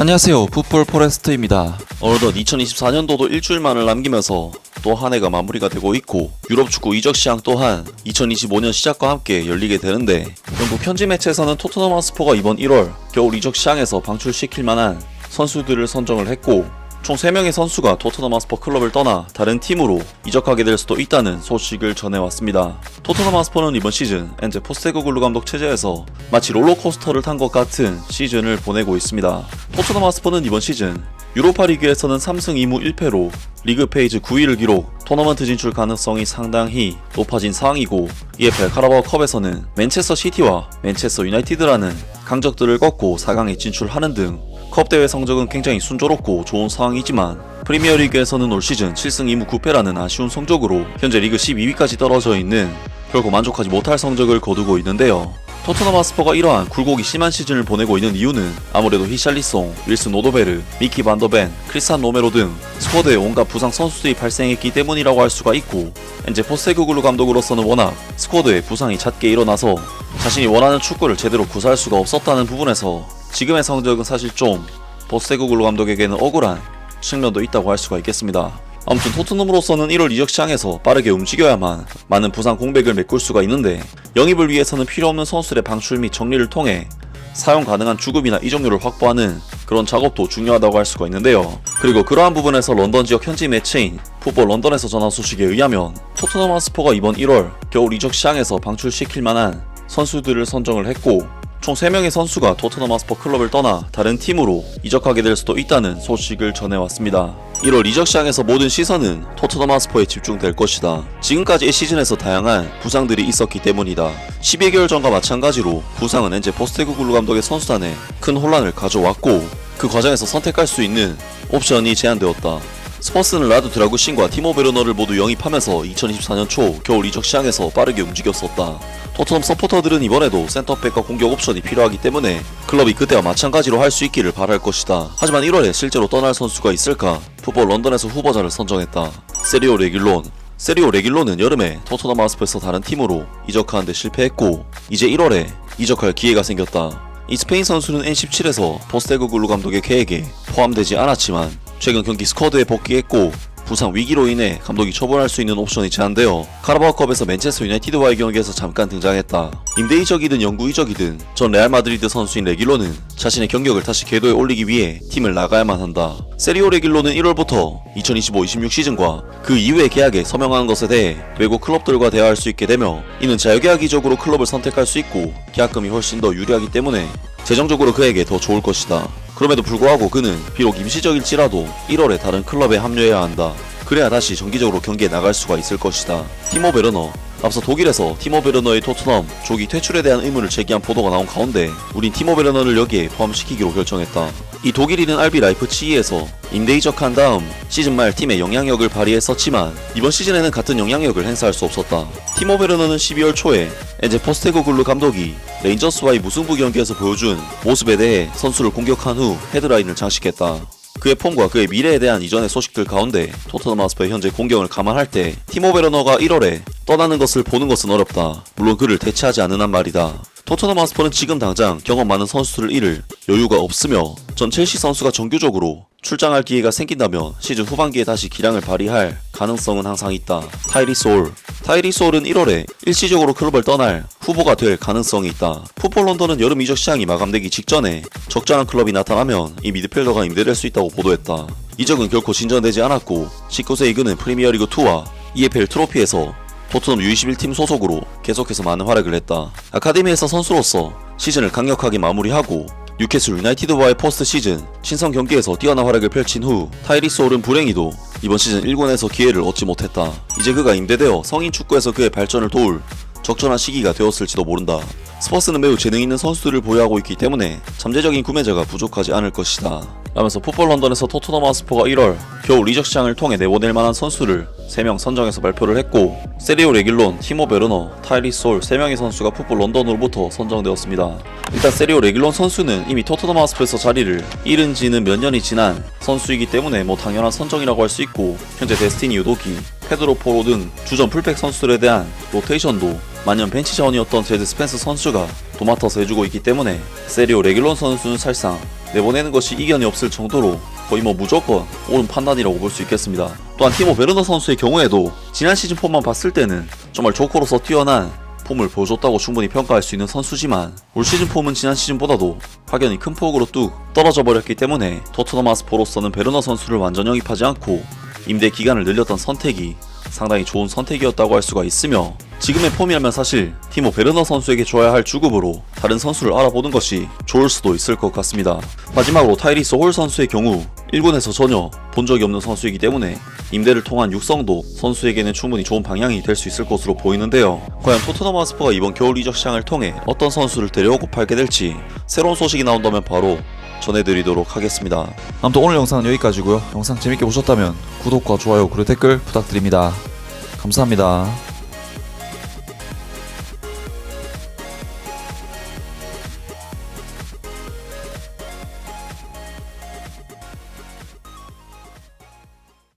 안녕하세요, 풋볼 포레스트입니다. 어느덧 2024년도도 일주일만을 남기면서 또 한 해가 마무리가 되고 있고, 유럽 축구 이적 시장 또한 2025년 시작과 함께 열리게 되는데, 영국 현지 매체에서는 토트넘 핫스퍼가 이번 1월 겨울 이적 시장에서 방출시킬 만한 선수들을 선정을 했고, 총 3명의 선수가 토트넘 핫스퍼 클럽을 떠나 다른 팀으로 이적하게 될 수도 있다는 소식을 전해왔습니다. 토트넘 핫스퍼는 이번 시즌 엔제 포스테코글루 감독 체제에서 마치 롤러코스터를 탄 것 같은 시즌을 보내고 있습니다. 토트넘 핫스퍼는 이번 시즌 유로파 리그에서는 3승 2무 1패로 리그 페이지 9위를 기록, 토너먼트 진출 가능성이 상당히 높아진 상황이고, EFL 카라바오 컵에서는 맨체스터 시티와 맨체스터 유나이티드라는 강적들을 꺾고 4강에 진출하는 등 컵 대회 성적은 굉장히 순조롭고 좋은 상황이지만, 프리미어리그에서는 올 시즌 7승 2무 9패라는 아쉬운 성적으로 현재 리그 12위까지 떨어져 있는 결코 만족하지 못할 성적을 거두고 있는데요. 토트넘 핫스퍼가 이러한 굴곡이 심한 시즌을 보내고 있는 이유는 아무래도 히샬리송, 윌슨 오도베르, 미키 반더벤, 크리스찬 로메로 등 스쿼드에 온갖 부상 선수들이 발생했기 때문이라고 할 수가 있고, 엔제 포스테코글루 감독으로서는 워낙 스쿼드에 부상이 잦게 일어나서 자신이 원하는 축구를 제대로 구사할 수가 없었다는 부분에서 지금의 성적은 사실 좀 포스테코글루 감독에게는 억울한 측면도 있다고 할 수가 있겠습니다. 아무튼 토트넘으로서는 1월 이적 시장에서 빠르게 움직여야만 많은 부상 공백을 메꿀 수가 있는데, 영입을 위해서는 필요없는 선수들의 방출 및 정리를 통해 사용 가능한 주급이나 이적료를 확보하는 그런 작업도 중요하다고 할 수가 있는데요. 그리고 그러한 부분에서 런던 지역 현지 매체인 풋볼 런던에서 전한 소식에 의하면, 토트넘 핫스퍼가 이번 1월 겨울 이적 시장에서 방출시킬 만한 선수들을 선정을 했고, 총 3명의 선수가 토트넘 핫스퍼 클럽을 떠나 다른 팀으로 이적하게 될 수도 있다는 소식을 전해왔습니다. 1월 이적 시장에서 모든 시선은 토트넘 핫스퍼에 집중될 것이다. 지금까지의 시즌에서 다양한 부상들이 있었기 때문이다. 12개월 전과 마찬가지로 부상은 엔제 포스테코글루 감독의 선수단에 큰 혼란을 가져왔고, 그 과정에서 선택할 수 있는 옵션이 제한되었다. 스퍼스는 라드 드라구신과 티모 베르너를 모두 영입하면서 2024년 초 겨울 이적 시장에서 빠르게 움직였었다. 토트넘 서포터들은 이번에도 센터백과 공격 옵션이 필요하기 때문에 클럽이 그때와 마찬가지로 할 수 있기를 바랄 것이다. 하지만 1월에 실제로 떠날 선수가 있을까? 풋볼 런던에서 후보자를 선정했다. 세리오 레길론은 여름에 토트넘 핫스퍼에서 다른 팀으로 이적하는데 실패했고, 이제 1월에 이적할 기회가 생겼다. 이 스페인 선수는 N17에서 포스테코글루 감독의 계획에 포함되지 않았지만 최근 경기 스쿼드에 복귀했고, 부상 위기로 인해 감독이 처분할 수 있는 옵션이 제한되어 카라바오컵에서 맨체스터 유나이티드와의 경기에서 잠깐 등장했다. 임대 이적이든 영구 이적이든 전 레알 마드리드 선수인 레길로는 자신의 경력을 다시 궤도에 올리기 위해 팀을 나가야만 한다. 세리오 레길로는 1월부터 2025-26 시즌과 그 이후의 계약에 서명하는 것에 대해 외국 클럽들과 대화할 수 있게 되며, 이는 자유계약 이적으로 클럽을 선택할 수 있고 계약금이 훨씬 더 유리하기 때문에 재정적으로 그에게 더 좋을 것이다. 그럼에도 불구하고 그는 비록 임시적일지라도 1월에 다른 클럽에 합류해야 한다. 그래야 다시 정기적으로 경기에 나갈 수가 있을 것이다. 티모 베르너. 앞서 독일에서 티모 베르너의 토트넘 조기 퇴출에 대한 의문을 제기한 보도가 나온 가운데 우린 티모 베르너를 여기에 포함시키기로 결정했다. 이 독일인은 RB 라이프치히에서 임대 이적한 다음 시즌 말 팀의 영향력을 발휘했었지만, 이번 시즌에는 같은 영향력을 행사할 수 없었다. 티모 베르너는 12월 초에 엔제 포스테코글루 감독이 레인저스와의 무승부 경기에서 보여준 모습에 대해 선수를 공격한 후 헤드라인을 장식했다. 그의 폼과 그의 미래에 대한 이전의 소식들 가운데 토트넘 핫스퍼의 현재 공격을 감안할 때 티모 베르너가 1월에 떠나는 것을 보는 것은 어렵다. 물론 그를 대체하지 않는 한 말이다. 토트넘 핫스퍼는 지금 당장 경험 많은 선수들을 잃을 여유가 없으며, 전 첼시 선수가 정규적으로 출장할 기회가 생긴다면 시즌 후반기에 다시 기량을 발휘할 가능성은 항상 있다. 타이리스 올은 1월에 일시적으로 클럽을 떠날 후보가 될 가능성이 있다. 풋볼 런던은 여름 이적 시장이 마감되기 직전에 적절한 클럽이 나타나면 이 미드필더가 임대될 수 있다고 보도했다. 이적은 결코 진전되지 않았고, 19세의 그는 프리미어리그2와 EFL 트로피에서 토트넘 U21팀 소속으로 계속해서 많은 활약을 했다. 아카데미에서 선수로서 시즌을 강력하게 마무리하고 뉴캐슬 유나이티드와의 포스트 시즌 친선 경기에서 뛰어난 활약을 펼친 후 타이리스 올은 불행히도 이번 시즌 1군에서 기회를 얻지 못했다. 이제 그가 임대되어 성인 축구에서 그의 발전을 도울 적절한 시기가 되었을지도 모른다. 스퍼스는 매우 재능 있는 선수들을 보유하고 있기 때문에 잠재적인 구매자가 부족하지 않을 것이다. 라면서 풋볼 런던에서 토트넘 핫스퍼가 1월 겨울 이적 시장을 통해 내보낼 만한 선수를 3명 선정해서 발표를 했고, 세리오 레길론, 티모 베르너, 타이리스 올 3명의 선수가 풋볼 런던으로부터 선정되었습니다. 일단 세리오 레길론 선수는 이미 토트넘 핫스퍼에서 자리를 잃은 지는 몇 년이 지난 선수이기 때문에 당연한 선정이라고 할 수 있고, 현재 데스티니 유도기, 페드로 포로 등 주전 풀백 선수들에 대한 로테이션도 만년 벤치 자원이었던 제드 스펜스 선수가 도맡아서 해주고 있기 때문에 세리오 레길론 선수는 사실상 내보내는 것이 이견이 없을 정도로 거의 무조건 옳은 판단이라고 볼 수 있겠습니다. 또한 티모 베르너 선수의 경우에도 지난 시즌 폼만 봤을 때는 정말 조커로서 뛰어난 폼을 보여줬다고 충분히 평가할 수 있는 선수지만 올 시즌 폼은 지난 시즌보다도 확연히 큰 폭으로 뚝 떨어져 버렸기 때문에 토트넘 하스퍼로서는 베르너 선수를 완전 영입하지 않고 임대 기간을 늘렸던 선택이 상당히 좋은 선택이었다고 할 수가 있으며, 지금의 폼이라면 사실 티모 베르너 선수에게 줘야 할 주급으로 다른 선수를 알아보는 것이 좋을 수도 있을 것 같습니다. 마지막으로 타이리스 홀 선수의 경우 1군에서 전혀 본 적이 없는 선수이기 때문에 임대를 통한 육성도 선수에게는 충분히 좋은 방향이 될 수 있을 것으로 보이는데요. 과연 토트넘 하스퍼가 이번 겨울 이적 시장을 통해 어떤 선수를 데려오고 팔게 될지 새로운 소식이 나온다면 바로 전해드리도록 하겠습니다. 아무튼 오늘 영상은 여기까지고요. 영상 재밌게 보셨다면 구독과 좋아요 그리고 댓글 부탁드립니다. 감사합니다.